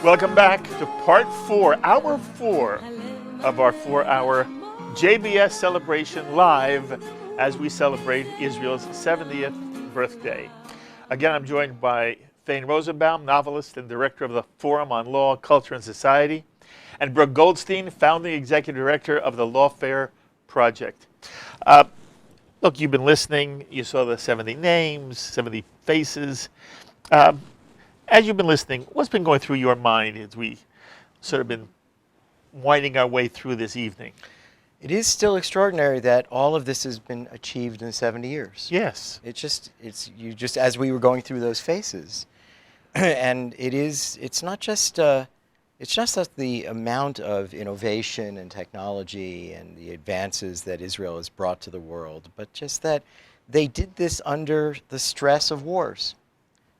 Welcome back to part 4, hour 4 of our 4-hour JBS celebration live as we celebrate Israel's 70th birthday. Again, I'm joined by Thane Rosenbaum, novelist and director of the Forum on Law, Culture, and Society, and Brooke Goldstein, founding executive director of the Lawfare Project. Look, you've been listening. You saw the 70 names, 70 faces. As you've been listening, what's been going through your mind as we sort of been winding our way through this evening? It is still extraordinary that all of this has been achieved in 70 years. Yes. It's as we were going through those phases. And it's not just that the amount of innovation and technology and the advances that Israel has brought to the world, but just that they did this under the stress of wars.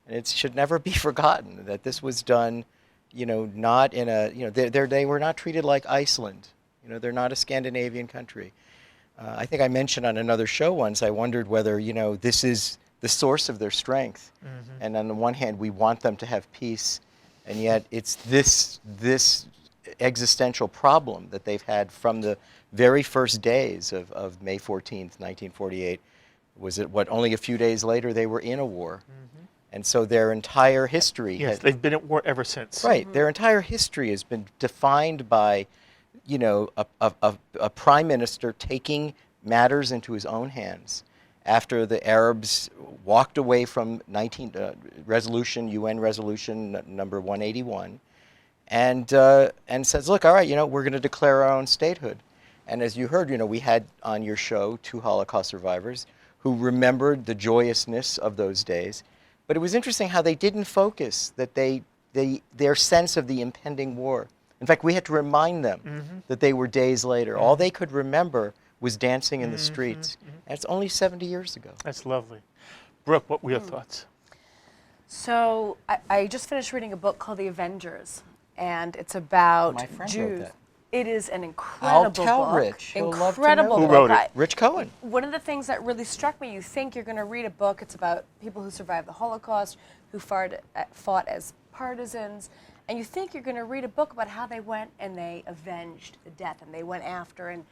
And it should never be forgotten that this was done, not in a, they were not treated like Iceland. They're not a Scandinavian country. I think I mentioned on another show once, I wondered whether, this is the source of their strength. Mm-hmm. And on the one hand, we want them to have peace, and yet it's this existential problem that they've had from the very first days of May 14th, 1948. Was it only a few days later they were in a war? Mm-hmm. And so their entire history... Yes, they've been at war ever since. Right. Mm-hmm. Their entire history has been defined by, a prime minister taking matters into his own hands after the Arabs walked away from UN resolution number 181 and says, look, all right, we're going to declare our own statehood. And as you heard, we had on your show 2 Holocaust survivors who remembered the joyousness of those days. But it was interesting how they didn't focus that their sense of the impending war. In fact, we had to remind them mm-hmm. that they were days later. Mm-hmm. All they could remember was dancing in the streets. Mm-hmm. And it's only 70 years ago. That's lovely. Brooke, what were your thoughts? So I just finished reading a book called The Avengers, and it's about My friend Jews. wrote that. It is an incredible I'll tell book. Rich. He'll love to Incredible know. Who wrote it? Rich Cohen. One of the things that really struck me, you think you're going to read a book, it's about people who survived the Holocaust, who fought as partisans, and you think you're going to read a book about how they went and they avenged the death, and they went after and,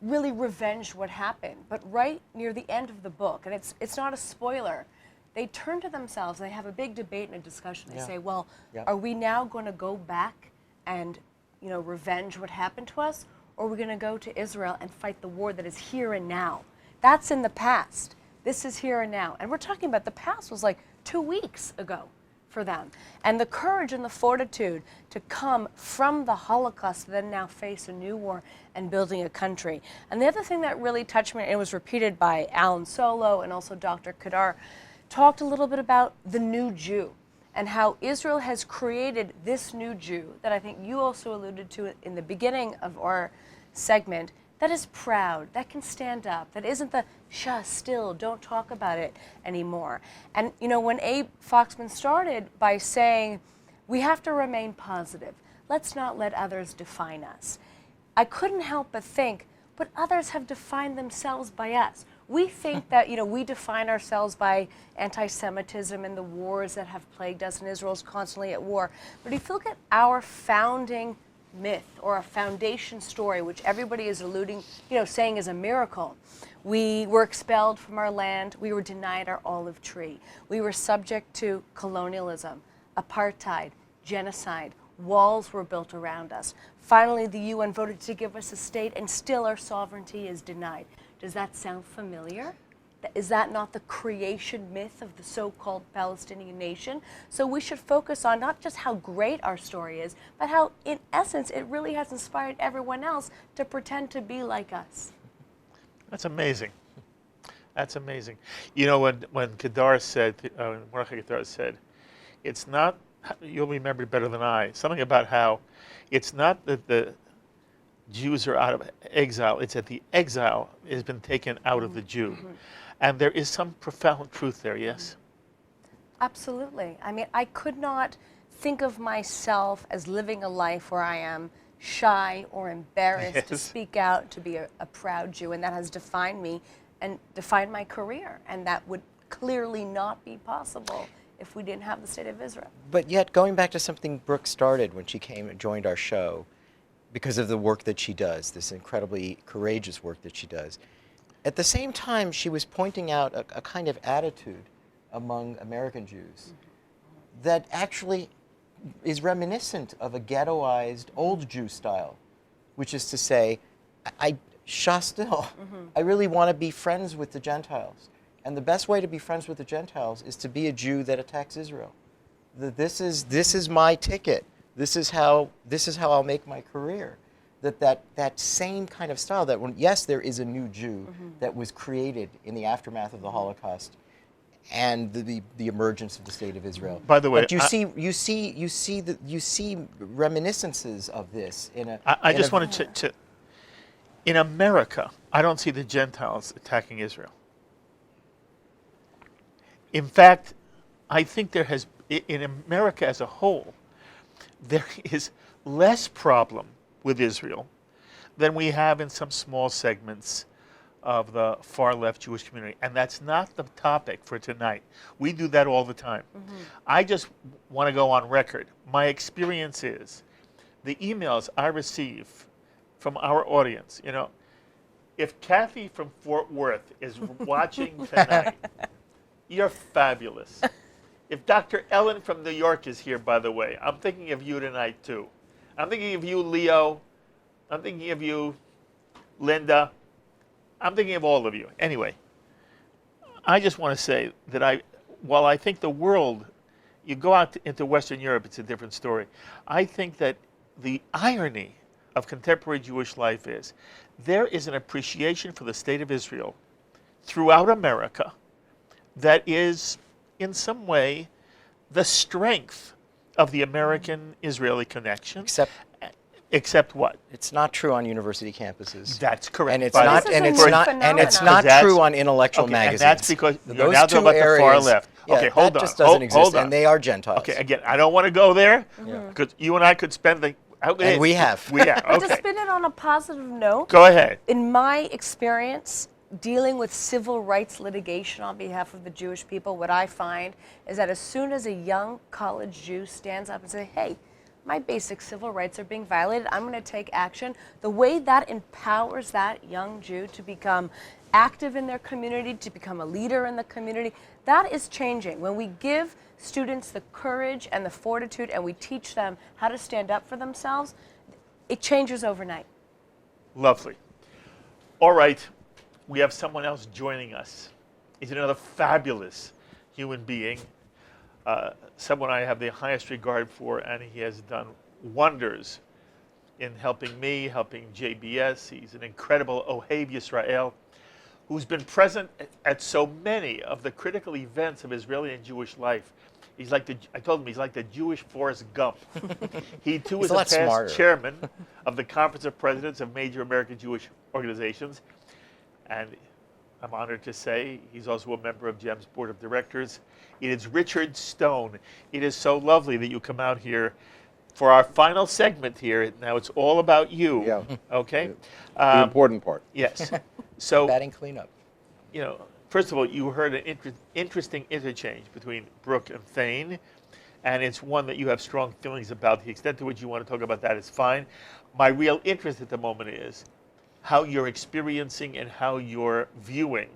really revenged what happened. But right near the end of the book, and it's not a spoiler, they turn to themselves, and they have a big debate and a discussion. They say, well, are we now going to go back and revenge what happened to us, or are we going to go to Israel and fight the war that is here and now? That's in the past. This is here and now. And we're talking about the past was like 2 weeks ago for them. And the courage and the fortitude to come from the Holocaust to then now face a new war and building a country. And the other thing that really touched me, and it was repeated by Alan Solo and also Dr. Kadar, talked a little bit about the new Jew and how Israel has created this new Jew that I think you also alluded to in the beginning of our segment, that is proud, that can stand up, that isn't the still, don't talk about it anymore. And when Abe Foxman started by saying, we have to remain positive, let's not let others define us, I couldn't help but think, but others have defined themselves by us. We think that we define ourselves by anti-Semitism and the wars that have plagued us, and Israel's constantly at war. But if you look at our founding myth or a foundation story, which everybody is alluding, saying is a miracle, we were expelled from our land. We were denied our olive tree. We were subject to colonialism, apartheid, genocide. Walls were built around us. Finally, the UN voted to give us a state, and still our sovereignty is denied. Does that sound familiar? Is that not the creation myth of the so-called Palestinian nation? So we should focus on not just how great our story is, but how, in essence, it really has inspired everyone else to pretend to be like us. That's amazing. That's amazing. When Kedar said, Mordechai Kedar said, it's not, you'll remember it better than I, something about how it's not that the Jews are out of exile, it's that the exile has been taken out of the Jew. Mm-hmm. And there is some profound truth there, yes? Absolutely. I mean, I could not think of myself as living a life where I am shy or embarrassed to speak out, to be a proud Jew, and that has defined me and defined my career, and that would clearly not be possible if we didn't have the state of Israel. But yet, going back to something Brooke started when she came and joined our show, because of the work that she does, this incredibly courageous work that she does, at the same time, she was pointing out a kind of attitude among American Jews that actually is reminiscent of a ghettoized old Jew style, which is to say, I really want to be friends with the Gentiles. And the best way to be friends with the Gentiles is to be a Jew that attacks Israel. This is my ticket. This is how I'll make my career. That same kind of style, that when, yes, there is a new Jew that was created in the aftermath of the Holocaust and the emergence of the state of Israel. By the way, but you see reminiscences of this in a. I just wanted to. In America, I don't see the Gentiles attacking Israel. In fact, I think there has, in America as a whole, there is less problem with Israel than we have in some small segments of the far left Jewish community. And that's not the topic for tonight. We do that all the time. I just want to go on record. My experience is the emails I receive from our audience, if Kathy from Fort Worth is watching tonight, you're fabulous. If Dr. Ellen from New York is here, by the way, I'm thinking of you tonight too. I'm thinking of you, Leo. I'm thinking of you, Linda. I'm thinking of all of you. Anyway, I just want to say that while I think the world, you go out into Western Europe, it's a different story. I think that the irony of contemporary Jewish life is there is an appreciation for the state of Israel throughout America that is, in some way, the strength of the American-Israeli connection. Except what? It's not true on university campuses. That's correct. And it's not true on intellectual magazines. And that's because you're now talking about the far left. Okay, hold on. That just doesn't exist, hold on. and they are Gentiles. Okay, again, I don't want to go there because you and I could spend the. And we have. Okay. To spin it on a positive note. Go ahead. In my experience, dealing with civil rights litigation on behalf of the Jewish people, what I find is that as soon as a young college Jew stands up and says, hey, my basic civil rights are being violated, I'm going to take action, the way that empowers that young Jew to become active in their community, to become a leader in the community, that is changing. When we give students the courage and the fortitude and we teach them how to stand up for themselves, it changes overnight. Lovely. All right. We have someone else joining us. He's another fabulous human being, someone I have the highest regard for, and he has done wonders in helping me, helping JBS. He's an incredible Ohev Yisrael who's been present at so many of the critical events of Israeli and Jewish life. He's like I told him he's like the Jewish Forrest Gump. He too is a past chairman of the Conference of Presidents of major American Jewish organizations. And I'm honored to say he's also a member of GEM's board of directors. It is Richard Stone. It is so lovely that you come out here for our final segment here. Now it's all about you. Yeah. Okay? The important part. Yes. So, batting cleanup. First of all, you heard an interesting interchange between Brooke and Thane, and it's one that you have strong feelings about. The extent to which you want to talk about that is fine. My real interest at the moment is how you're experiencing and how you're viewing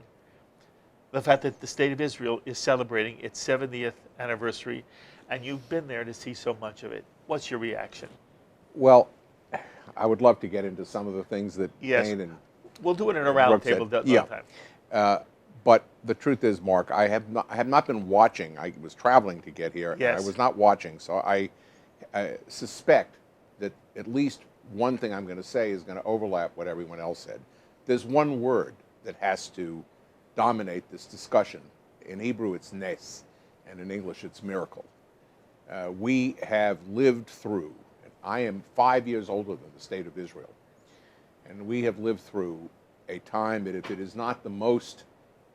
the fact that the State of Israel is celebrating its 70th anniversary, and you've been there to see so much of it. What's your reaction? Well, I would love to get into some of the things that Thane and we'll do it in a round table time. But the truth is, Mark, I have not been watching. I was traveling to get here, yes. and I was not watching. So I suspect that at least one thing I'm going to say is going to overlap what everyone else said. There's one word that has to dominate this discussion. In Hebrew, it's nes, and in English, it's miracle. We have lived through, I am 5 years older than the State of Israel, and we have lived through a time that, if it is not the most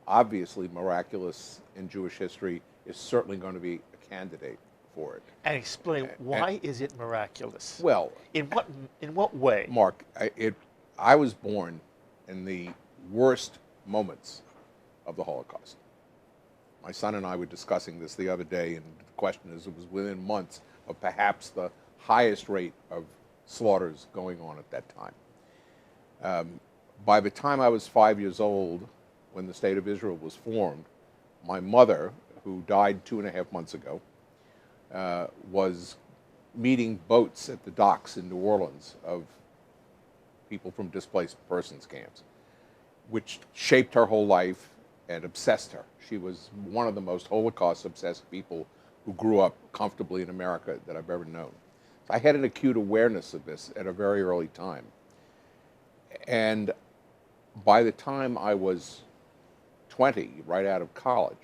obviously miraculous in Jewish history, is certainly going to be a candidate for it. And explain, why is it miraculous? Well, in what way? Mark, I was born in the worst moments of the Holocaust. My son and I were discussing this the other day, and the question is, it was within months of perhaps the highest rate of slaughters going on at that time. By the time I was 5 years old, when the State of Israel was formed, my mother, who died 2.5 months ago, was meeting boats at the docks in New Orleans of people from displaced persons camps, which shaped her whole life and obsessed her. She was one of the most Holocaust-obsessed people who grew up comfortably in America that I've ever known. So I had an acute awareness of this at a very early time. And by the time I was 20, right out of college,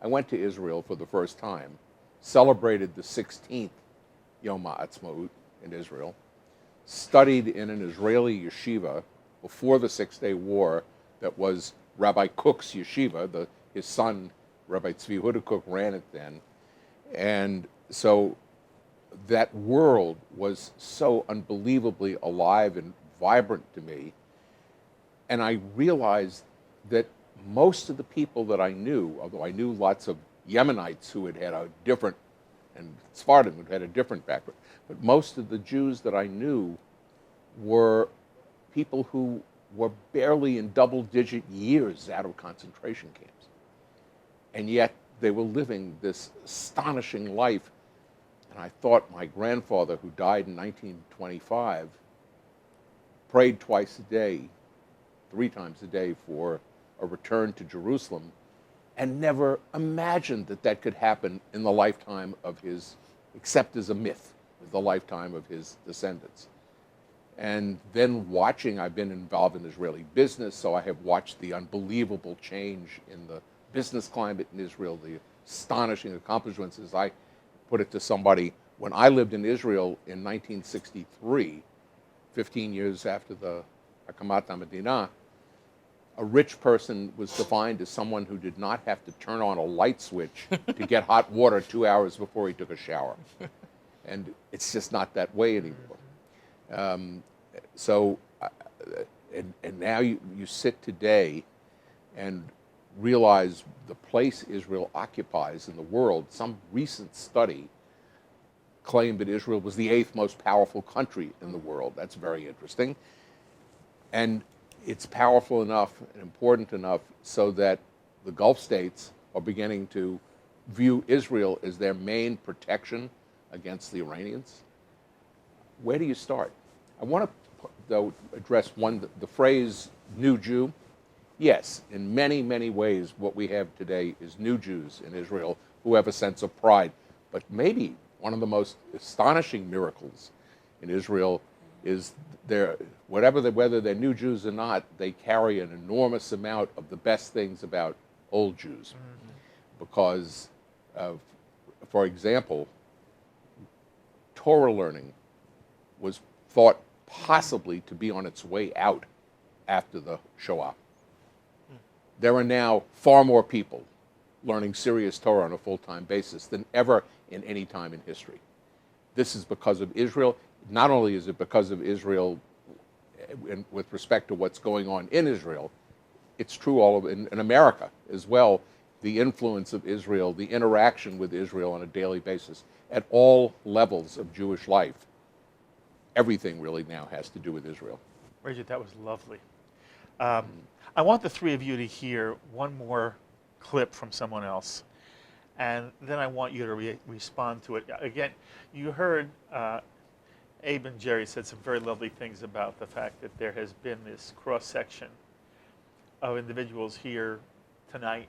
I went to Israel for the first time, celebrated the 16th Yom HaAtzmaut in Israel, studied in an Israeli yeshiva before the Six-Day War that was Rabbi Cook's yeshiva. His son, Rabbi Tzvi Huda Cook, ran it then. And so that world was so unbelievably alive and vibrant to me. And I realized that most of the people that I knew, although I knew lots of Yemenites who had a different, and Sephardim who had a different background, but most of the Jews that I knew were people who were barely in double-digit years out of concentration camps. And yet they were living this astonishing life. And I thought my grandfather, who died in 1925, prayed twice a day, 3 times a day, for a return to Jerusalem, and never imagined that that could happen in the lifetime of his, except as a myth, the lifetime of his descendants. And then watching, I've been involved in Israeli business, so I have watched the unbelievable change in the business climate in Israel, the astonishing accomplishments. As I put it to somebody, when I lived in Israel in 1963, 15 years after the Hakamat HaMedina, a rich person was defined as someone who did not have to turn on a light switch to get hot water 2 hours before he took a shower. And it's just not that way anymore. And now you sit today and realize the place Israel occupies in the world. Some recent study claimed that Israel was the 8th most powerful country in the world. That's very interesting. And it's powerful enough and important enough so that the Gulf states are beginning to view Israel as their main protection against the Iranians. Where do you start? I want to, though, address the phrase new Jew. Yes, in many, many ways, what we have today is new Jews in Israel who have a sense of pride. But maybe one of the most astonishing miracles in Israel is whether they're new Jews or not, they carry an enormous amount of the best things about old Jews. Mm-hmm. Because, for example, Torah learning was thought possibly to be on its way out after the Shoah. There are now far more people learning serious Torah on a full-time basis than ever in any time in history. This is because of Israel. Not only is it because of Israel with respect to what's going on in Israel, it's true all in America as well. The influence of Israel, the interaction with Israel on a daily basis at all levels of Jewish life. Everything really now has to do with Israel. Bridget, that was lovely. I want the three of you to hear one more clip from someone else, and then I want you to respond to it. Again, you heard Abe and Jerry said some very lovely things about the fact that there has been this cross-section of individuals here tonight,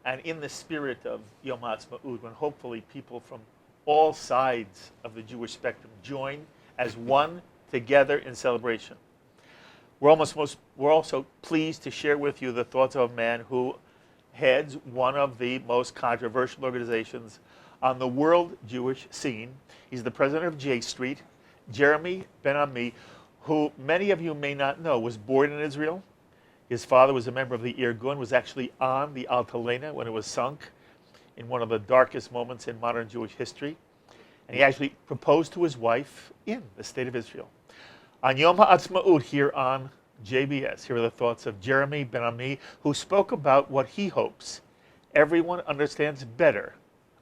and in the spirit of Yom HaAtzmaut, when hopefully people from all sides of the Jewish spectrum join as one together in celebration. We're also pleased to share with you the thoughts of a man who heads one of the most controversial organizations on the world Jewish scene. He's the president of J Street, Jeremy Ben-Ami, who many of you may not know was born in Israel. His father was a member of the Irgun, was actually on the Altalena when it was sunk in one of the darkest moments in modern Jewish history. And he actually proposed to his wife in the state of Israel. On Yom HaAtzmaut here on JBS, here are the thoughts of Jeremy Ben-Ami, who spoke about what he hopes everyone understands better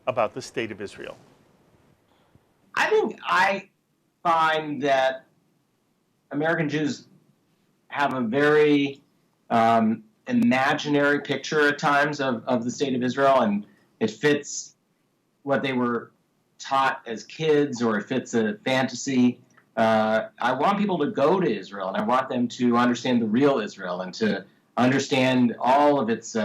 about the state of Israel? I think I find that American Jews have a very imaginary picture at times of the state of Israel, and it fits what they were taught as kids, or it fits a fantasy. I want people to go to Israel, and I want them to understand the real Israel and to understand all of its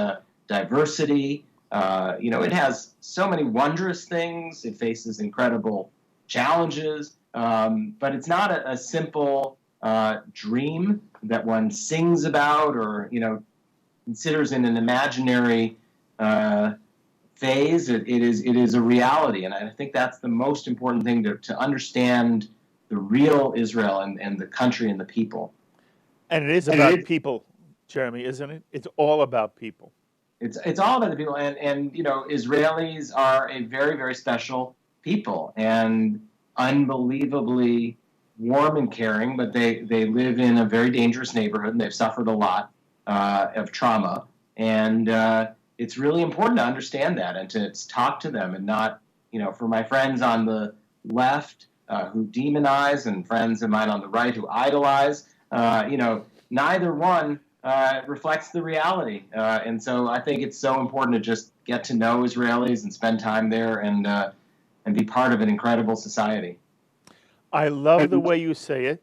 diversity. It has so many wondrous things. It faces incredible challenges, but it's not a simple dream that one sings about or considers in an imaginary phase. It is a reality, and I think that's the most important thing to understand the real Israel and the country and the people. And it is about people, Jeremy, isn't it? It's all about people. It's all about the people, and Israelis are a very, very special people and unbelievably warm and caring, but they live in a very dangerous neighborhood, and they've suffered a lot of trauma, and it's really important to understand that and to talk to them, and not, for my friends on the left who demonize, and friends of mine on the right who idolize, neither one reflects the reality. And so I think it's so important to just get to know Israelis and spend time there and be part of an incredible society. I love the way you say it.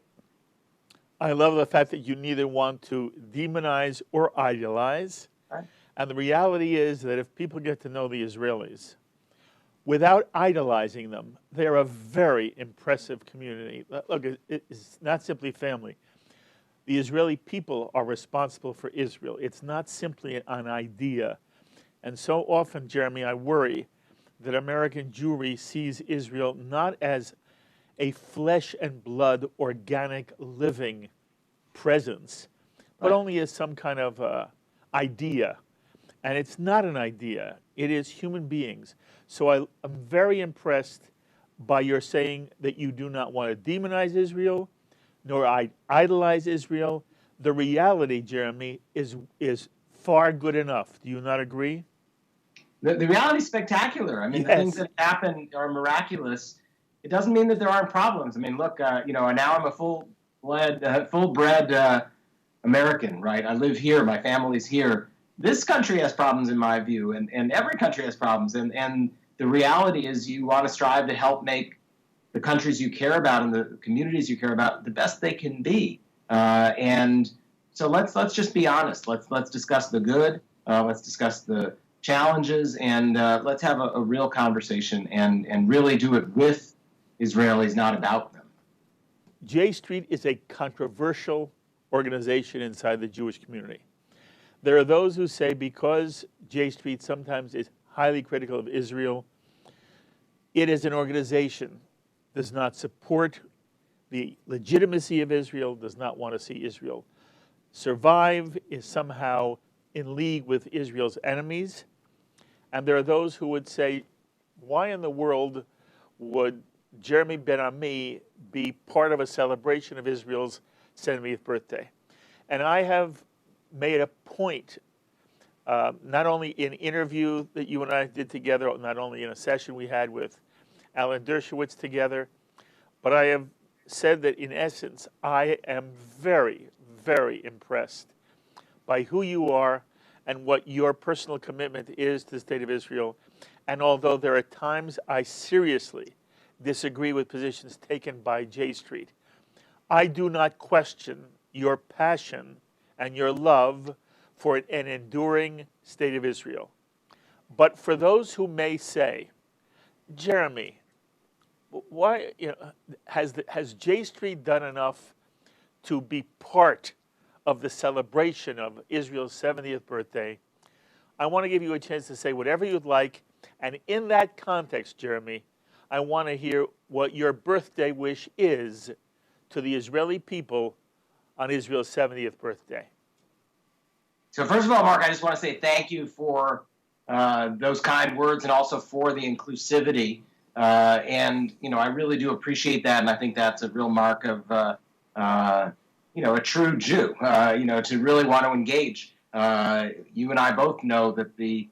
I love the fact that you neither want to demonize or idolize. Right. And the reality is that if people get to know the Israelis, without idolizing them, they're a very impressive community. Look, it's not simply family. The Israeli people are responsible for Israel. It's not simply an idea. And so often, Jeremy, I worry that American Jewry sees Israel not as a flesh and blood, organic, living presence, but only as some kind of idea. And it's not an idea. It is human beings. So I'm very impressed by your saying that you do not want to demonize Israel, nor idolize Israel. The reality, Jeremy, is far good enough. Do you not agree? The reality is spectacular. I mean, Yes. The things that happen are miraculous. It doesn't mean that there aren't problems. I mean, look, now I'm a full-bred American, right? I live here. My family's here. This country has problems, in my view, and every country has problems. And the reality is you want to strive to help make the countries you care about and the communities you care about the best they can be. And so let's just be honest. Let's discuss the good. Let's discuss the challenges, and let's have a real conversation and really do it with Israelis, not about them. J Street is a controversial organization inside the Jewish community. There are those who say because J Street sometimes is highly critical of Israel, it as an organization does not support the legitimacy of Israel, does not want to see Israel survive, is somehow in league with Israel's enemies. And there are those who would say, why in the world would Jeremy Ben-Ami be part of a celebration of Israel's 70th birthday? And I have made a point, not only in an interview that you and I did together, not only in a session we had with Alan Dershowitz together, but I have said that in essence, I am very, very impressed by who you are and what your personal commitment is to the state of Israel. And although there are times I seriously disagree with positions taken by J Street, I do not question your passion and your love for an enduring state of Israel. But for those who may say, Jeremy, why has J Street done enough to be part of the celebration of Israel's 70th birthday? I want to give you a chance to say whatever you'd like. And in that context, Jeremy, I want to hear what your birthday wish is to the Israeli people on Israel's 70th birthday. So first of all, Mark, I just want to say thank you for those kind words and also for the inclusivity. And I really do appreciate that, and I think that's a real mark of a true Jew. To really want to engage. You and I both know that the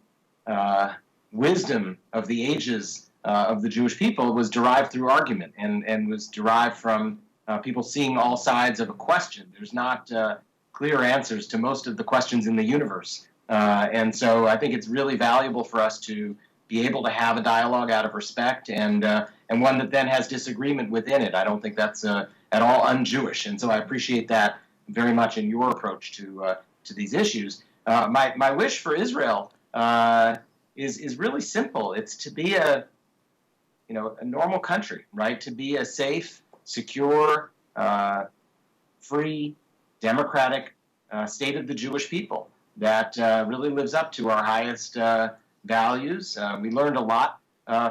wisdom of the ages of the Jewish people was derived through argument and was derived from people seeing all sides of a question. There's not clear answers to most of the questions in the universe. And so I think it's really valuable for us to be able to have a dialogue out of respect and one that then has disagreement within it. I don't think that's at all un-Jewish. And so I appreciate that very much in your approach to these issues. My wish for Israel is really simple. It's to be a normal country, right? To be a safe, secure, free, democratic state of the Jewish people that really lives up to our highest values. We learned a lot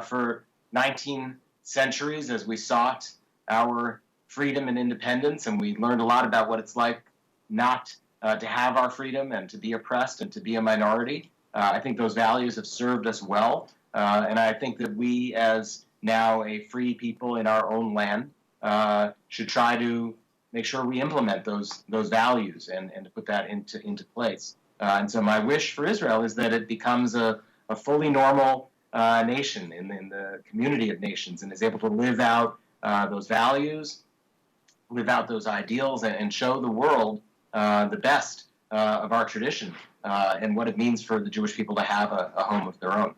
for 19 centuries as we sought our freedom and independence, and we learned a lot about what it's like not to have our freedom and to be oppressed and to be a minority. I think those values have served us well, and I think that we, as now a free people in our own land, should try to make sure we implement those values and to put that into place. And so my wish for Israel is that it becomes a fully normal nation in the community of nations and is able to live out those values, live out those ideals, and show the world the best of our tradition and what it means for the Jewish people to have a home of their own.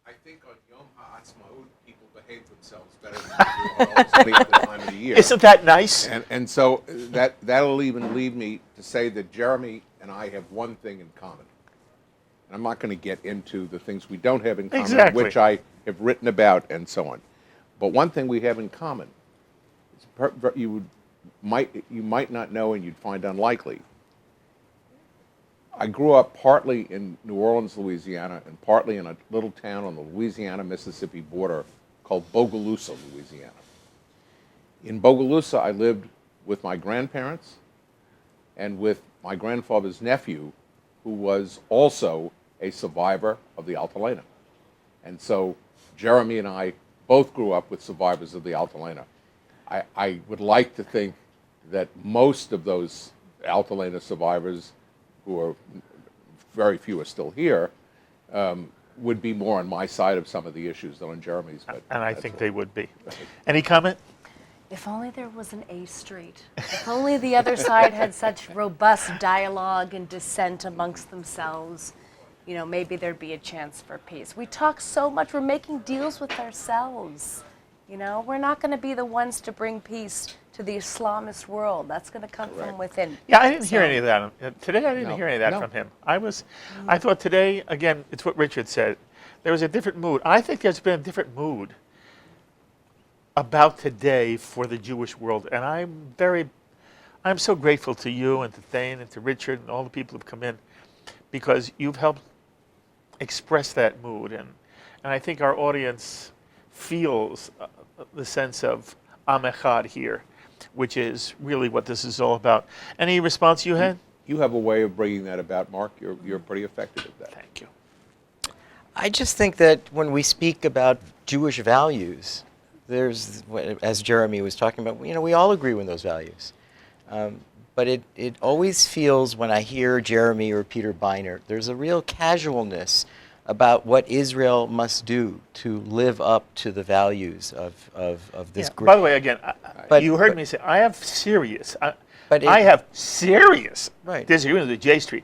I think on Yom HaAtzmaut, people behave themselves better than they do on any other time of the year. Isn't that nice? And so that'll even lead me to say that Jeremy and I have one thing in common. And I'm not going to get into the things we don't have in common, Exactly. which I have written about and so on. But one thing we have in common, you might not know and you'd find unlikely. I grew up partly in New Orleans, Louisiana, and partly in a little town on the Louisiana-Mississippi border called Bogalusa, Louisiana. In Bogalusa, I lived with my grandparents and with my grandfather's nephew, who was also a survivor of the Altalena. And so Jeremy and I both grew up with survivors of the Altalena. I would like to think that most of those Altalena survivors, who are very few are still here, would be more on my side of some of the issues than on Jeremy's. But And I think they would be. Any comment? If only there was an A Street. If only the other side had such robust dialogue and dissent amongst themselves, maybe there'd be a chance for peace. We talk so much. We're making deals with ourselves. We're not going to be the ones to bring peace to the Islamist world. That's going to come from within. Yeah, I didn't hear any of that. Today I didn't hear any of that No. from him. I thought today, again, it's what Richard said. There was a different mood. I think there's been a different mood about today for the Jewish world. And I'm so grateful to you and to Thane and to Richard and all the people who've come in, because you've helped express that mood. And I think our audience feels the sense of Am Echad here, which is really what this is all about. Any response you had? You have a way of bringing that about, Mark. You're pretty effective at that. Thank you. I just think that when we speak about Jewish values, there's, as Jeremy was talking about, we all agree with those values. But it always feels, when I hear Jeremy or Peter Beinart, there's a real casualness about what Israel must do to live up to the values of this group. By the way, again, But- you heard but- me say I have serious But it- I have serious Right. disagreement with J Street.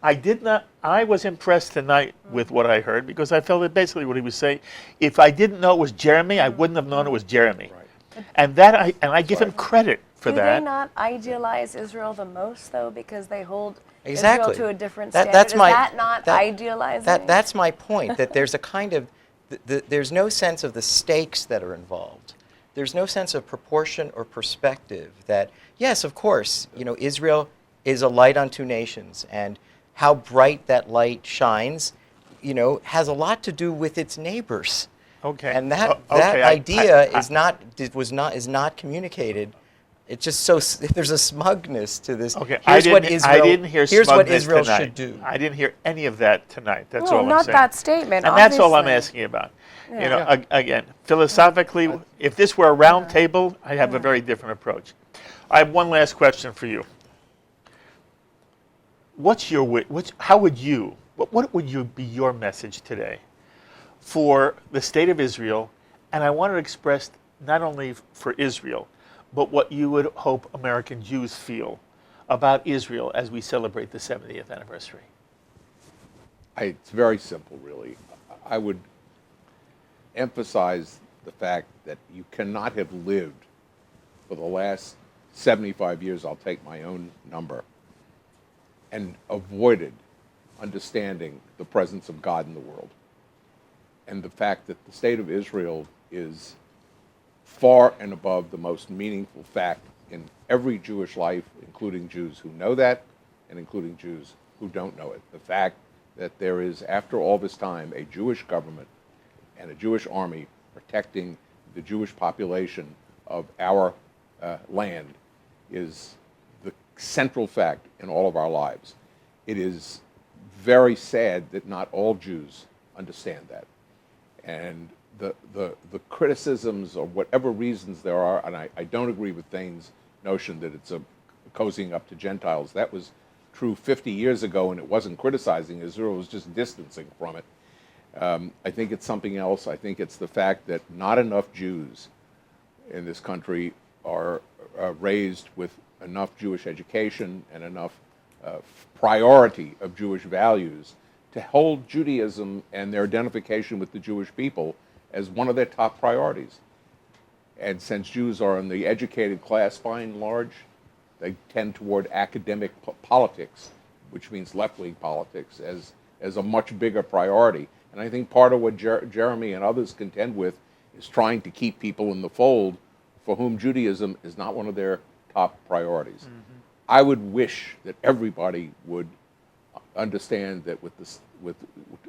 I was impressed tonight with what I heard, because I felt that basically what he was saying, if I didn't know it was Jeremy, I wouldn't have known it was Jeremy. Right. And I give him credit for Do that. they not idealize Israel the most, though, because they hold Exactly. Israel to a different That- standard? that's Is my- that not that- idealizing? That's my point, that there's a kind of, there's no sense of the stakes that are involved. There's no sense of proportion or perspective that, yes, of course, Israel is a light unto nations, and how bright that light shines, has a lot to do with its neighbors. Okay. And that Okay, idea is not communicated. It's just so there's a smugness to this. Okay, Here's what I didn't hear Here's what smugness Israel tonight. should do. I didn't hear any of that tonight. That's No, all I'm not saying. that statement, And that's all I'm obviously. asking about. Yeah. Again, philosophically, if this were a round table, I'd have a very different approach. I have one last question for you. how would you, what would be your message today for the state of Israel? And I want to express not only for Israel, but what you would hope American Jews feel about Israel as we celebrate the 70th anniversary. It's very simple, really. I would emphasize the fact that you cannot have lived for the last 75 years, I'll take my own number, and avoided understanding the presence of God in the world. And the fact that the state of Israel is far and above the most meaningful fact in every Jewish life, including Jews who know that and including Jews who don't know it. The fact that there is, after all this time, a Jewish government and a Jewish army protecting the Jewish population of our land is the central fact in all of our lives. It is very sad that not all Jews understand that. And the criticisms, or whatever reasons there are, and I don't agree with Thane's notion that it's a cozying up to Gentiles. That was true 50 years ago, and it wasn't criticizing Israel, it was just distancing from it. I think it's something else. I think it's the fact that not enough Jews in this country are raised with enough Jewish education and enough priority of Jewish values to hold Judaism and their identification with the Jewish people as one of their top priorities. And since Jews are in the educated class by and large, they tend toward academic politics, which means left-wing politics, as a much bigger priority. And I think part of what Jeremy and others contend with is trying to keep people in the fold for whom Judaism is not one of their top priorities. Mm-hmm. I would wish that everybody would understand that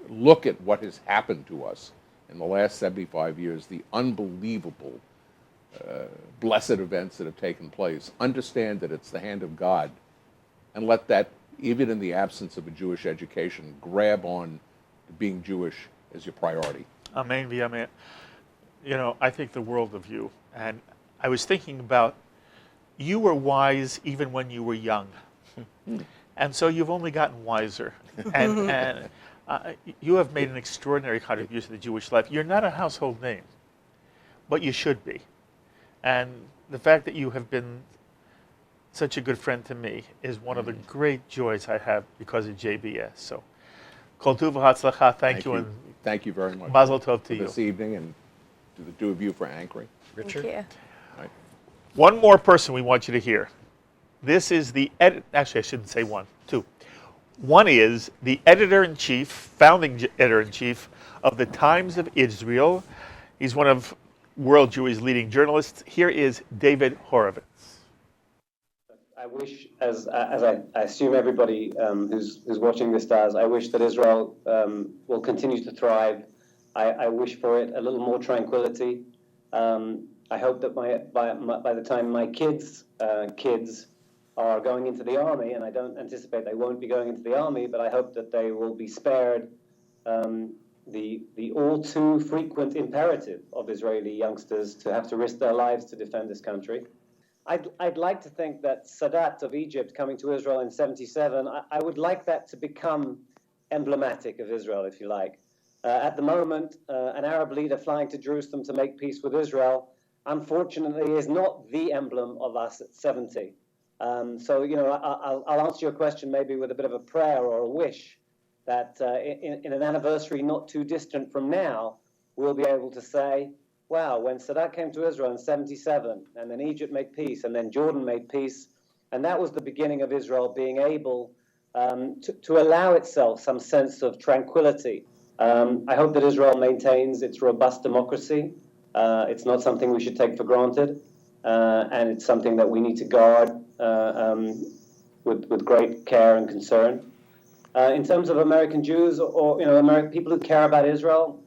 look at what has happened to us in the last 75 years, the unbelievable blessed events that have taken place. Understand that it's the hand of God, and let that, even in the absence of a Jewish education, grab on to being Jewish as your priority. Amen, amen. You know, I think the world of you. And I was thinking about, you were wise even when you were young. And so you've only gotten wiser. And you have made an extraordinary contribution to the Jewish life. You're not a household name, but you should be. And the fact that you have been such a good friend to me is one of the great joys I have because of JBS. So, Kol Tuv V'Hatzlacha, thank you. And thank you very much. Mazel Tov to you. This evening, and to the two of you for anchoring. Richard? Thank you. Right. One more person we want you to hear. This is the actually, I shouldn't say one, two. One is the editor-in-chief, founding editor-in-chief of the Times of Israel. He's one of World Jewry's leading journalists. Here is David Horovitz. I wish, as I assume everybody who's watching this does, I wish that Israel will continue to thrive. I wish for it a little more tranquility. I hope that by the time my kids are going into the army, and I don't anticipate they won't be going into the army, but I hope that they will be spared the all too frequent imperative of Israeli youngsters to have to risk their lives to defend this country. I'd like to think that Sadat of Egypt coming to Israel in 1977, I would like that to become emblematic of Israel, if you like. At the moment, an Arab leader flying to Jerusalem to make peace with Israel, unfortunately, is not the emblem of us at 70. So, you know, I'll answer your question maybe with a bit of a prayer or a wish that in an anniversary not too distant from now, we'll be able to say, wow, when Sadat came to Israel in 1977, and then Egypt made peace, and then Jordan made peace, and that was the beginning of Israel being able to allow itself some sense of tranquility. I hope that Israel maintains its robust democracy. It's not something we should take for granted, and it's something that we need to guard with great care and concern. In terms of American Jews or American people who care about Israel,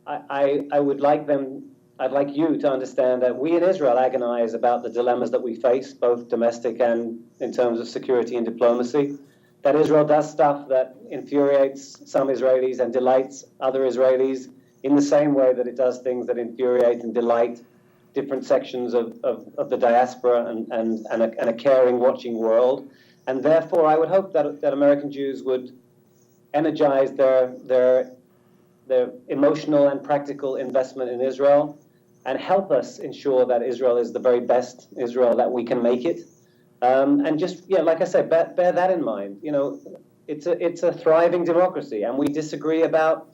I'd like you to understand that we in Israel agonize about the dilemmas that we face, both domestic and in terms of security and diplomacy. That Israel does stuff that infuriates some Israelis and delights other Israelis in the same way that it does things that infuriate and delight different sections of the diaspora and a caring, watching world. And therefore, I would hope that American Jews would energize their emotional and practical investment in Israel and help us ensure that Israel is the very best Israel that we can make it. And just, yeah, like I said, bear that in mind. You know, it's a thriving democracy, and we disagree about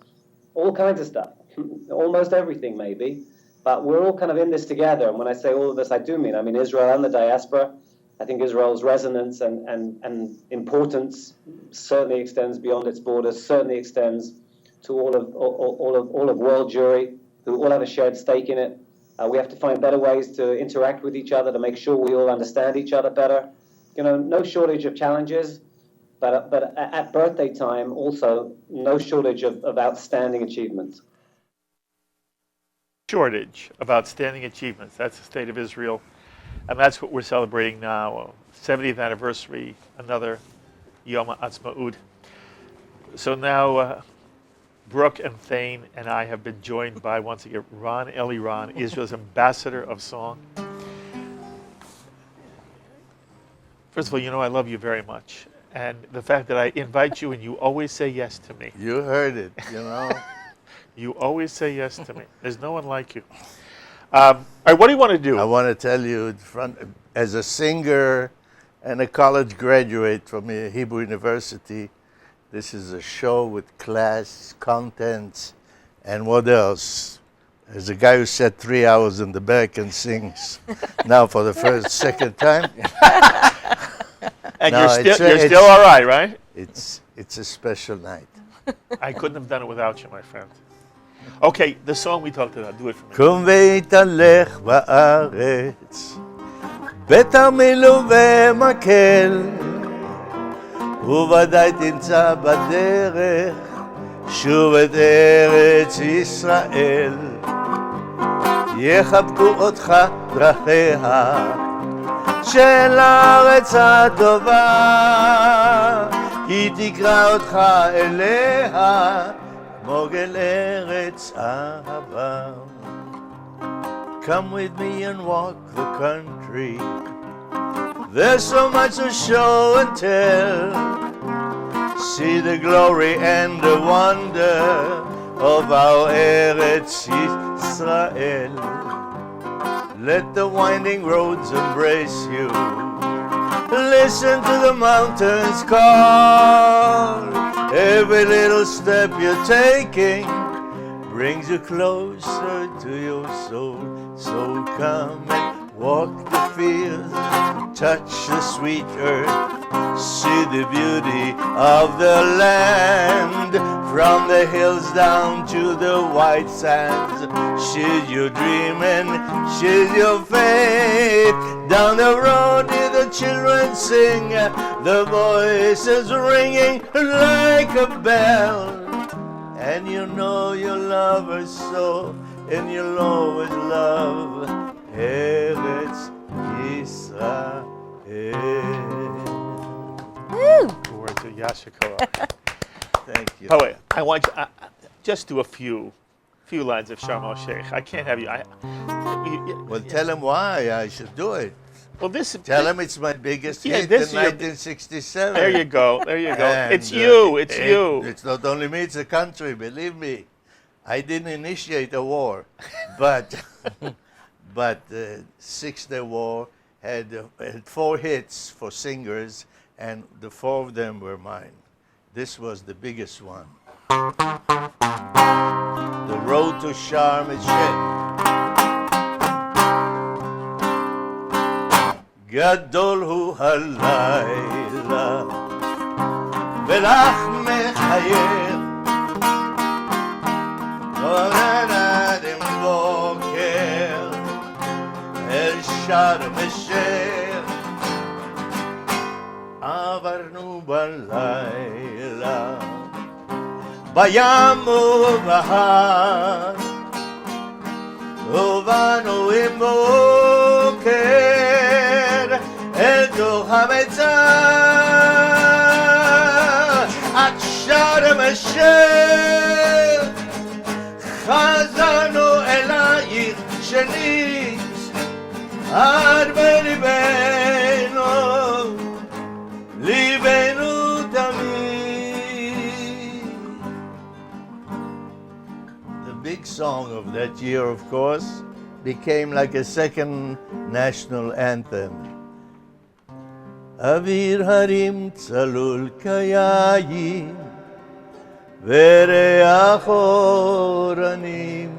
all kinds of stuff, almost everything maybe, but we're all kind of in this together. And when I say all of this, I do mean Israel and the diaspora. I think Israel's resonance and importance certainly extends beyond its borders, certainly extends to all of world Jewry, who all have a shared stake in it. We have to find better ways to interact with each other, to make sure we all understand each other better. You know, no shortage of challenges, but at birthday time, also no shortage of outstanding achievements. Shortage of outstanding achievements. That's the state of Israel. And that's what we're celebrating now. 70th anniversary, another Yom HaAtzmaut. So now Brooke and Thane and I have been joined by, once again, Eliran, Israel's ambassador of song. First of all, you know I love you very much. And the fact that I invite you and you always say yes to me. You heard it, you know. You always say yes to me. There's no one like you. All right, what do you want to do? I want to tell you, as a singer and a college graduate from a Hebrew University, this is a show with class, contents, and what else? There's a guy who sat 3 hours in the back and sings now for the second time. And No, you're still all right? It's a special night. I couldn't have done it without you, my friend. Okay, the song we talked about, do it for me. קום והתהלך בארץ, בתרמיל ובמקל, וודאי תמצא בדרך שוב את ארץ ישראל. יחבקו אותך דרכיה של הארץ הטובה, היא תקרא אותך אליה מוגל ארץ אהבה. Come with me and walk the country. There's so much to show and tell. See the glory and the wonder of our Eretz Israel. Let the winding roads embrace you. Listen to the mountains call. Every little step you're taking brings you closer to your soul. So come and walk the fields, touch the sweet earth, see the beauty of the land. From the hills down to the white sands, she's your dream and she's your faith. Down the road hear the children sing, the voices ringing like a bell. And you know you love her so, and you'll always love Eretz Yisrael. Woo! Glory to Yashikoah. Thank you. Oh wait, I want you just do a few lines of Sharm el-Sheikh. I can't have you. Well, tell him why I should do it. Well, this. Tell him it's my biggest Yeah, hit this in is your- 1967. There you go. There you go. And, It's you. It's you. It's not only me, it's the country, believe me. I didn't initiate a war, but the Six-Day War had 4 hits for singers, and the 4 of them were mine. This was the biggest one. The road to Sharm el-Sheikh. גדול הוא הלילה ולך מחייך נולד עם בוקר אל שארם א-שייח עברנו בלילה בים ובהר ובאנו עם בוקר אל תוך המצר עד שארם א-שייח חזרנו אלייך שנית עד בליבנו big song of that year, of course, became like a second national anthem. Avir harim tzalul kayayim vereach oranim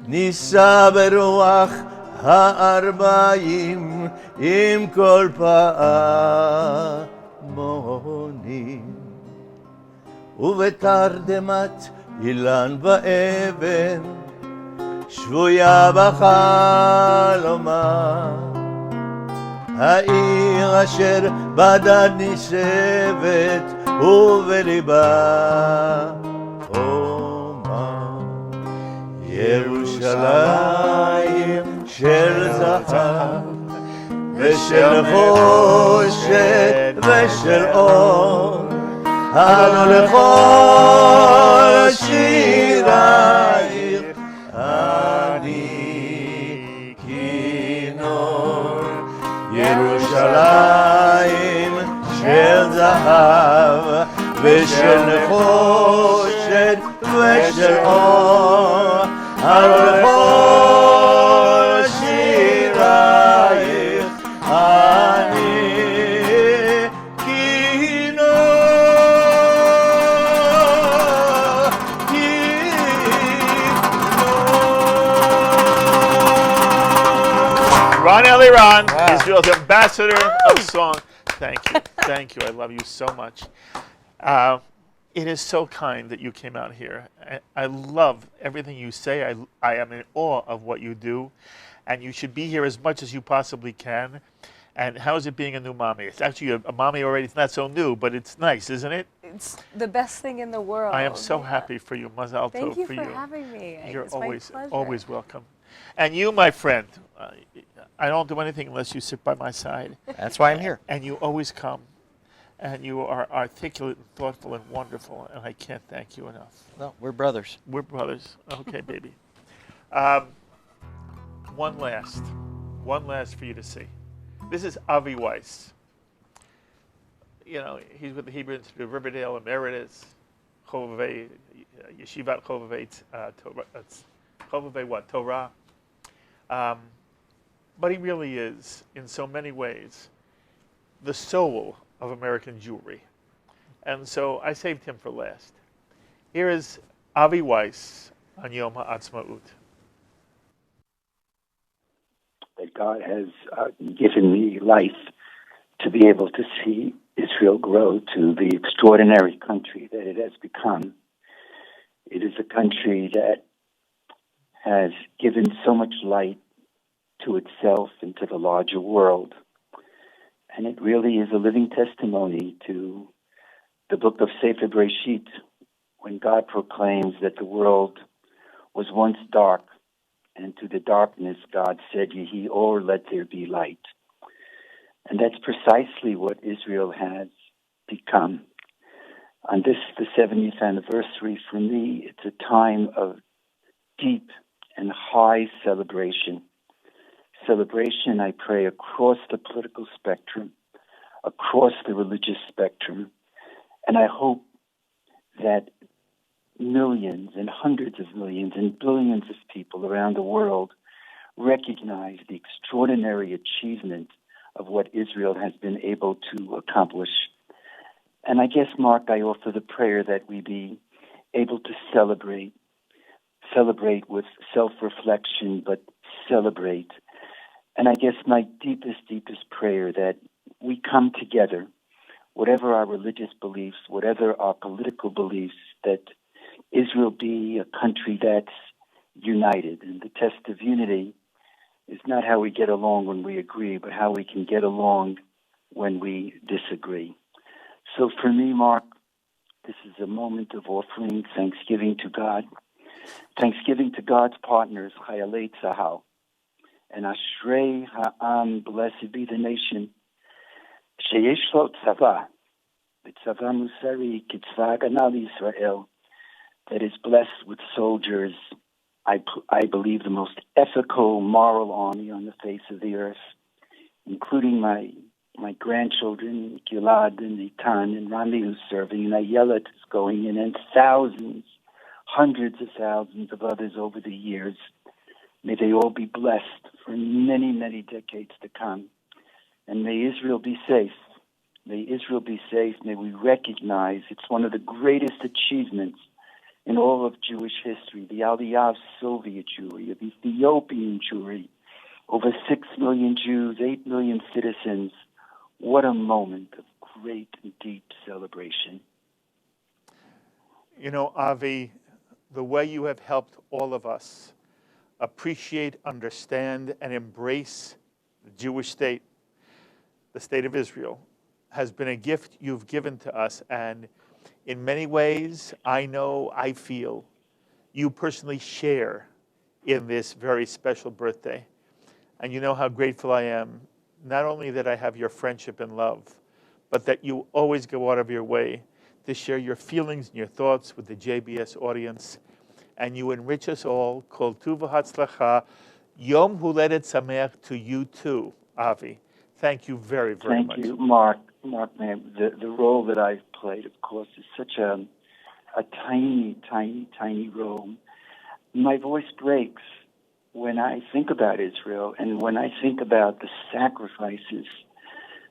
נישא ברוח הארבעים עם כל פעמונים ובתרדמת אילן ואבן שבויה בחלומה העיר אשר בדד נישבת ובליבה ירושלים של זהב ושל חושך ושל אור הלו לכל שירייך אני כינור ירושלים של זהב ושל חושך ושל אור הלו לכל שירייך אני Ron Eliran, Israel's ambassador of song. Thank you. I love you so much. It is so kind that you came out here. I love everything you say. I am in awe of what you do, and you should be here as much as you possibly can. And how is it being a new mommy? It's actually a mommy already. It's not so new, but it's nice, isn't it? It's the best thing in the world. I am so happy for you. Mazal tov Thank you for for you. having me. You're It's my pleasure. always welcome. And you, my friend, I don't do anything unless you sit by my side. That's why I'm here. And you always come. And you are articulate and thoughtful and wonderful, and I can't thank you enough. No, we're brothers. We're brothers. Okay, baby. One last for you to see. This is Avi Weiss. You know, he's with the Hebrew Institute of Riverdale, Emeritus, Chovevei, Yeshivat Chovevei, Chovevei what? Torah. But he really is, in so many ways, the soul of American Jewry. And so I saved him for last. Here is Avi Weiss on Yom HaAtzmaut. That God has given me life to be able to see Israel grow to the extraordinary country that it has become. It is a country that has given so much light to itself and to the larger world. And it really is a living testimony to the book of Sefer Bereshit, when God proclaims that the world was once dark, and to the darkness God said, Yehi or, let there be light. And that's precisely what Israel has become. On this, the 70th anniversary, for me, it's a time of deep and high celebration. Celebration, I pray, across the political spectrum, across the religious spectrum, and I hope that millions and hundreds of millions and billions of people around the world recognize the extraordinary achievement of what Israel has been able to accomplish. And I guess, Mark, I offer the prayer that we be able to celebrate with self-reflection, but celebrate. And I guess my deepest prayer that we come together, whatever our religious beliefs, whatever our political beliefs, that Israel be a country that's united. And the test of unity is not how we get along when we agree, but how we can get along when we disagree. So for me, Mark, this is a moment of offering thanksgiving to God, thanksgiving to God's partners, Chayalei Tzahal, and Ashrei Ha'am, blessed be the nation, Sheyesh Lo Tzava, Tzava Musari, Kitzva Ganal Yisrael, that is blessed with soldiers, I believe the most ethical, moral army on the face of the earth, including my grandchildren, Gilad and Itan and Rami, who's serving, and Ayelet is going in, and thousands, hundreds of thousands of others over the years. May they all be blessed for many, many decades to come. And may Israel be safe. May Israel be safe. May we recognize it's one of the greatest achievements in all of Jewish history, the Aliyah of Soviet Jewry, of Ethiopian Jewry, over 6 million Jews, 8 million citizens. What a moment of great and deep celebration. You know, Avi, the way you have helped all of us appreciate, understand, and embrace the Jewish state, the state of Israel, has been a gift you've given to us. And in many ways, I know, I feel, you personally share in this very special birthday. And you know how grateful I am, not only that I have your friendship and love, but that you always go out of your way to share your feelings and your thoughts with the JBS audience. And you enrich us all. Kol tu v'hatzlacha. Yom Huledet Sameach to you too, Avi. Thank you very, very much. Thank you, Mark. Mark, man, the role that I've played, of course, is such a tiny, tiny, tiny role. My voice breaks when I think about Israel and when I think about the sacrifices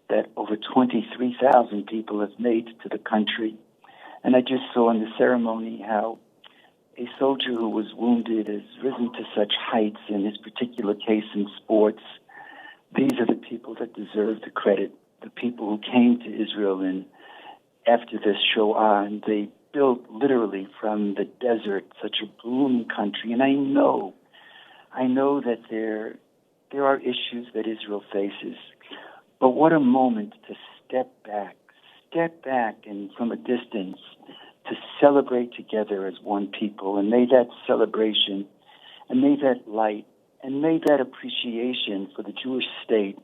that over 23,000 people have made to the country. And I just saw in the ceremony how a soldier who was wounded has risen to such heights, in his particular case in sports. These are the people that deserve the credit, the people who came to Israel after this Shoah, and they built literally from the desert such a blooming country. And I know that there are issues that Israel faces, but what a moment to step back and from a distance to celebrate together as one people. And may that celebration, and may that light, and may that appreciation for the Jewish state,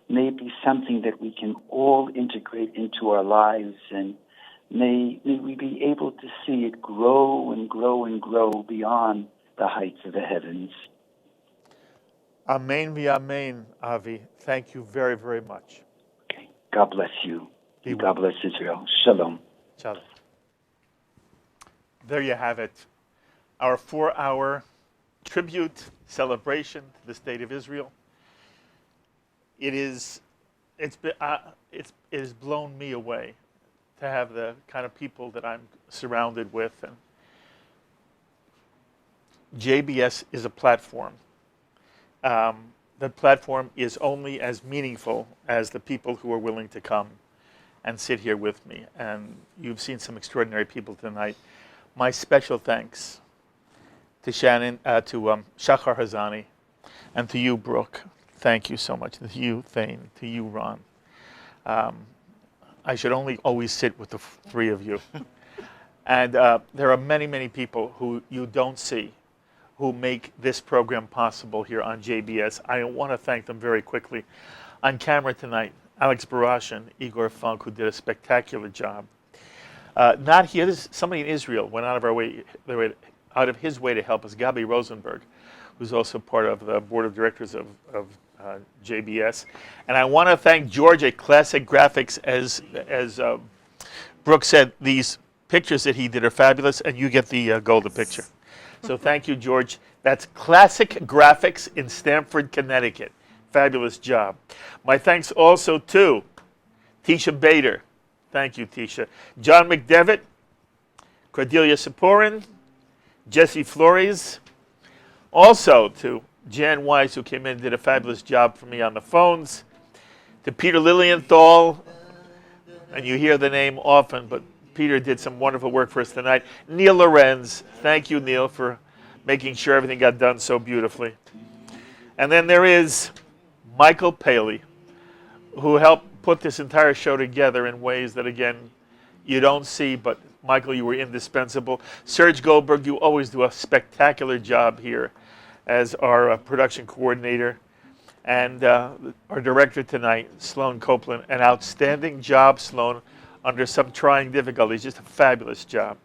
may it be something that we can all integrate into our lives, and may we be able to see it grow and grow and grow beyond the heights of the heavens. Amen v'amen, Avi. Thank you very, very much. Okay. God bless you. Be God bless Israel. Shalom. Shalom. There you have it. Our 4-hour tribute celebration to the state of Israel. It has blown me away to have the kind of people that I'm surrounded with. And JBS is a platform. The platform is only as meaningful as the people who are willing to come and sit here with me. And you've seen some extraordinary people tonight. My special thanks to Shahar Azani, and to you, Brooke. Thank you so much. To you, Thane. To you, Ron. I should only always sit with the three of you. And there are many, many people who you don't see who make this program possible here on JBS. I want to thank them very quickly. On camera tonight, Alex Barashan, Igor Funk, who did a spectacular job. Not here. This, somebody in Israel went out of his way to help us. Gabi Rosenberg, who's also part of the board of directors of JBS. And I want to thank George at Classic Graphics. As Brooke said, these pictures that he did are fabulous, and you get the Golub picture. So thank you, George. That's Classic Graphics in Stamford, Connecticut. Fabulous job. My thanks also to Tisha Bader. Thank you, Tisha. John McDevitt, Cordelia Saporin, Jesse Flores. Also to Jan Weiss, who came in and did a fabulous job for me on the phones. To Peter Lilienthal, and you hear the name often, but Peter did some wonderful work for us tonight. Neil Lorenz, thank you, Neil, for making sure everything got done so beautifully. And then there is Michael Paley, who helped put this entire show together in ways that, again, you don't see, but Michael, you were indispensable. Serge Goldberg, you always do a spectacular job here as our production coordinator. And our director tonight, Sloan Copeland, an outstanding job, Sloan, under some trying difficulties, just a fabulous job.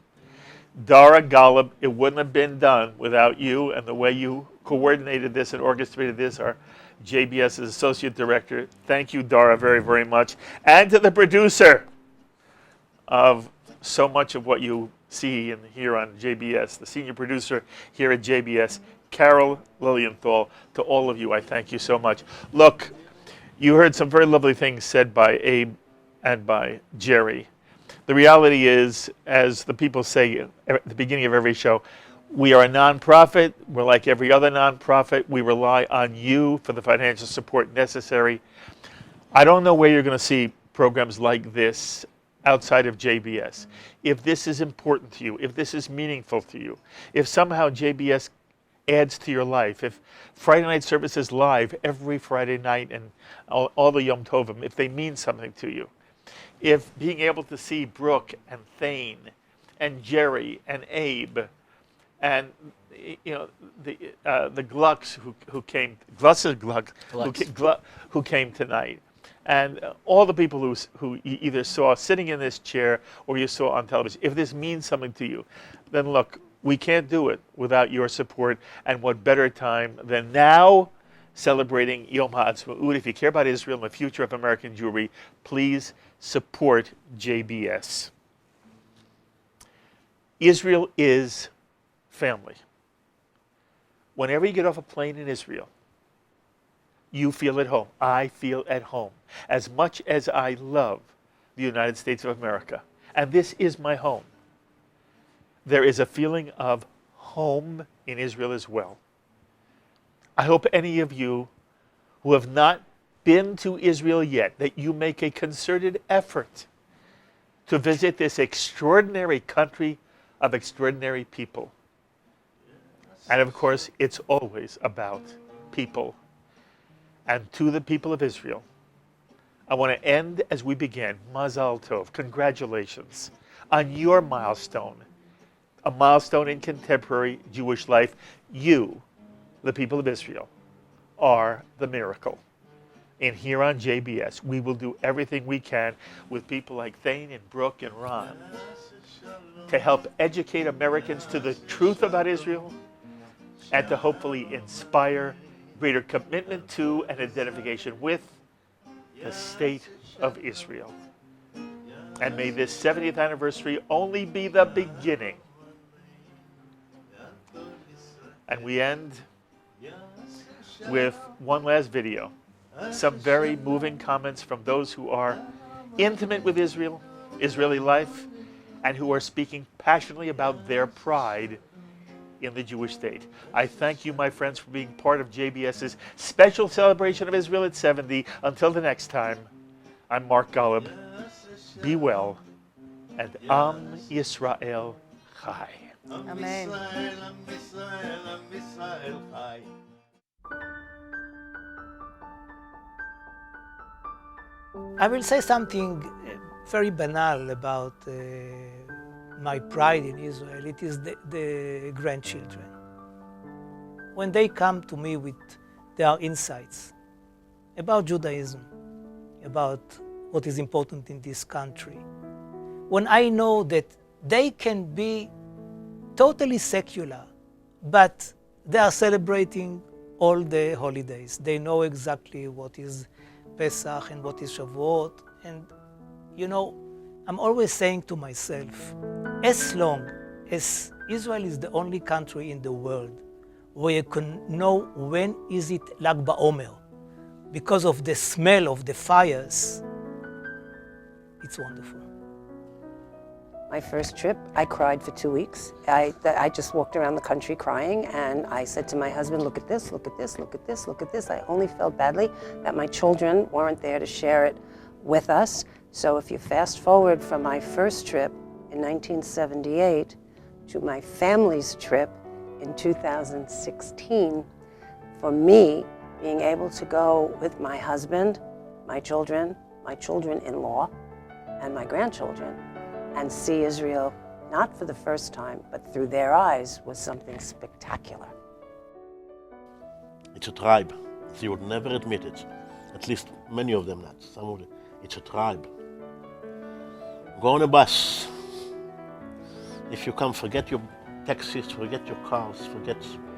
Dara Golub, it wouldn't have been done without you and the way you coordinated this and orchestrated this, our JBS's associate director. Thank you, Dara, very, very much. And to the producer of so much of what you CE and here on JBS, the senior producer here at JBS, Carol Lilienthal. To all of you, I thank you so much. Look, you heard some very lovely things said by Abe and by Jerry. The reality is, as the people say at the beginning of every show, we are a nonprofit. We're like every other nonprofit. We rely on you for the financial support necessary. I don't know where you're going to see programs like this outside of JBS. If this is important to you, if this is meaningful to you, if somehow JBS adds to your life, if Friday night service is live every Friday night and all the Yom Tovim, if they mean something to you, if being able to see Brooke and Thane and Jerry and Abe and the Glucks who came, who came tonight, and all the people who you either saw sitting in this chair or you saw on television, if this means something to you, then look, we can't do it without your support. And what better time than now, celebrating Yom HaAtzmaut. If you care about Israel and the future of American Jewry, please support JBS. Israel is family. Whenever you get off a plane in Israel, you feel at home. I feel at home. As much as I love the United States of America, and this is my home, there is a feeling of home in Israel as well. I hope any of you who have not been to Israel yet, that you make a concerted effort to visit this extraordinary country of extraordinary people. And of course, it's always about people. And to the people of Israel, I want to end as we began. Mazal Tov, congratulations on your milestone, a milestone in contemporary Jewish life. You, the people of Israel, are the miracle. And here on JBS, we will do everything we can with people like Thane and Brooke and Ron to help educate Americans to the truth about Israel and to hopefully inspire greater commitment to and identification with the state of Israel. And may this 70th anniversary only be the beginning. And we end with one last video. Some very moving comments from those who are intimate with Israel, Israeli life, and who are speaking passionately about their pride in the Jewish state. I thank you, my friends, for being part of JBS's special celebration of Israel at 70. Until the next time, I'm Mark Golub. Be well, and Am Yisrael Chai. Amen. I will say something very banal about my pride in Israel. It is the grandchildren. When they come to me with their insights about Judaism, about what is important in this country, when I know that they can be totally secular, but they are celebrating all the holidays. They know exactly what is Pesach and what is Shavuot. And, you know, I'm always saying to myself, as long as Israel is the only country in the world where you can know when is it Lag BaOmer, because of the smell of the fires, it's wonderful. My first trip, I cried for 2 weeks. I just walked around the country crying, and I said to my husband, look at this, look at this, look at this, look at this. I only felt badly that my children weren't there to share it with us. So if you fast forward from my first trip in 1978 to my family's trip in 2016, for me, being able to go with my husband, my children-in-law, and my grandchildren, and see Israel, not for the first time, but through their eyes, was something spectacular. It's a tribe. They would never admit it. At least many of them not. Some of them. It's a tribe. Go on a bus. If you come, forget your taxis, forget your cars,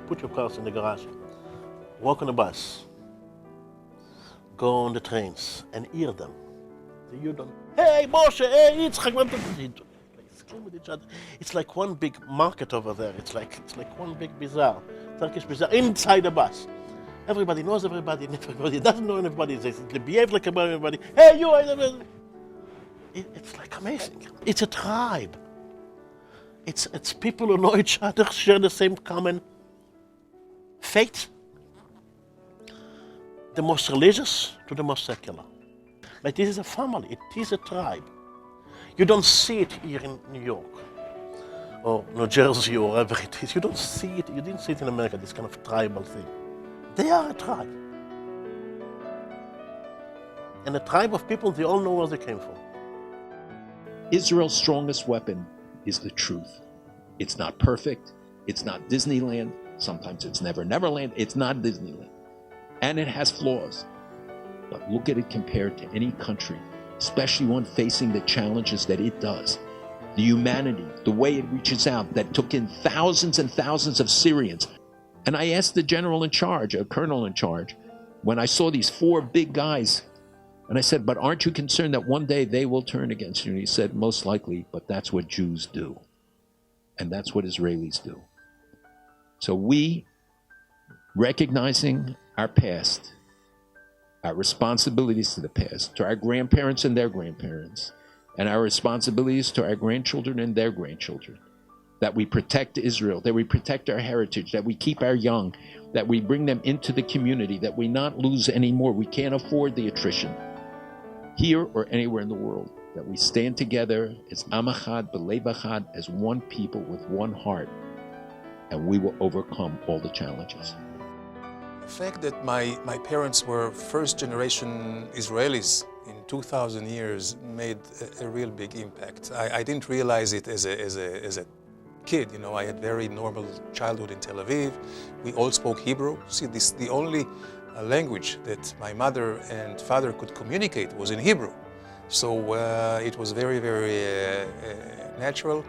put your cars in the garage. Walk on a bus. Go on the trains and hear them. You don't. Hey, Moshe, hey, Yitzchak. playing with each other. It's like one big market over there. It's like one big bazaar, Turkish bazaar, inside the bus. Everybody knows everybody, and everybody doesn't know anybody. They behave like everybody. Hey, you! It's like amazing. It's a tribe. It's people who know each other, share the same common faith. The most religious to the most secular. But this is a family, it is a tribe. You don't see it here in New York or New Jersey or wherever it is. You don't see it, you didn't see it in America, this kind of tribal thing. They are a tribe. And a tribe of people, they all know where they came from. Israel's strongest weapon is the truth. It's not perfect, it's not Disneyland, sometimes it's Neverland, it's not Disneyland. And it has flaws. But look at it compared to any country, especially one facing the challenges that it does. The humanity, the way it reaches out, that took in thousands and thousands of Syrians. And I asked the general in charge, a colonel in charge, when I saw these 4 big guys, and I said, but aren't you concerned that one day they will turn against you? And he said, most likely, but that's what Jews do. And that's what Israelis do. So we, recognizing our past, our responsibilities to the past, to our grandparents and their grandparents, and our responsibilities to our grandchildren and their grandchildren, that we protect Israel, that we protect our heritage, that we keep our young, that we bring them into the community, that we not lose any more. We can't afford the attrition here or anywhere in the world, that we stand together as Am Echad, B'Lev Echad, as one people with one heart, and we will overcome all the challenges. The fact that my parents were first-generation Israelis in 2,000 years made a real big impact. I didn't realize it as a kid. You know, I had very normal childhood in Tel Aviv. We all spoke Hebrew. See, the only language that my mother and father could communicate was in Hebrew. So it was very, very natural.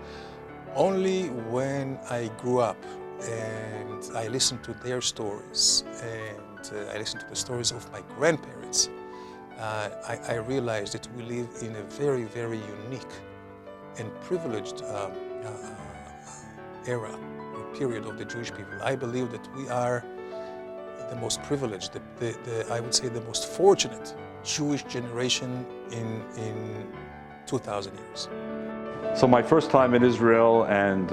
Only when I grew up and I listened to their stories and I listened to the stories of my grandparents, I realized that we live in a very, very unique and privileged era or period of the Jewish people. I believe that we are the most privileged, I would say the most fortunate Jewish generation in 2,000 years. So my first time in Israel and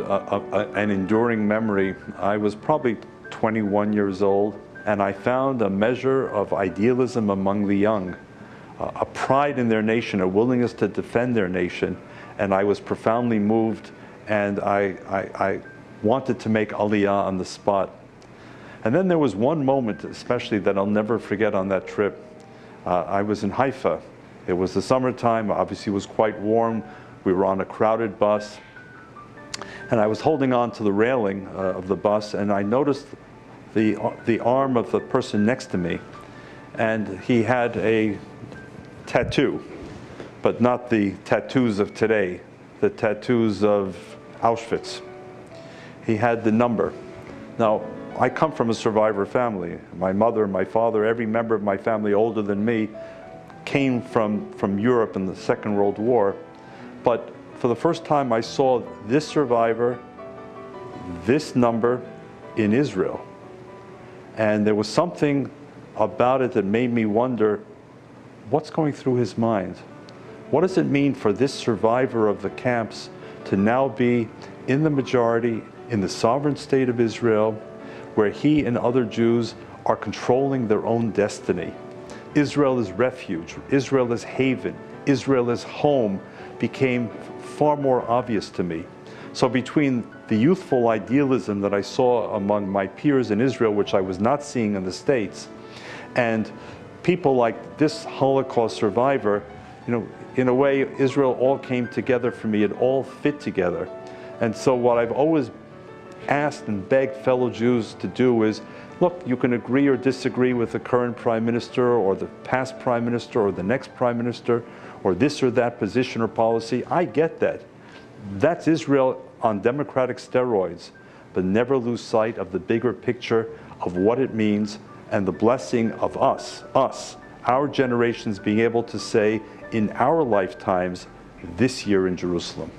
an enduring memory, I was probably 21 years old, and I found a measure of idealism among the young, a pride in their nation, a willingness to defend their nation, and I was profoundly moved, and I wanted to make Aliyah on the spot. And then there was one moment especially that I'll never forget on that trip. I was in Haifa. It was the summertime, obviously it was quite warm. We were on a crowded bus, and I was holding on to the railing of the bus, and I noticed the arm of the person next to me, and he had a tattoo, but not the tattoos of today, the tattoos of Auschwitz. He had the number. Now, I come from a survivor family. My mother, my father, every member of my family older than me came from Europe in the Second World War. But for the first time, I saw this survivor, this number in Israel. And there was something about it that made me wonder, what's going through his mind? What does it mean for this survivor of the camps to now be in the majority in the sovereign state of Israel, where he and other Jews are controlling their own destiny? Israel is refuge, Israel is haven, Israel is home, became far more obvious to me. So between the youthful idealism that I saw among my peers in Israel, which I was not seeing in the States, and people like this Holocaust survivor, you know, in a way, Israel all came together for me. It all fit together. And so what I've always asked and begged fellow Jews to do is, look, you can agree or disagree with the current prime minister or the past prime minister or the next prime minister or this or that position or policy. I get that. That's Israel on democratic steroids. But never lose sight of the bigger picture of what it means and the blessing of us, our generations being able to say in our lifetimes, this year in Jerusalem.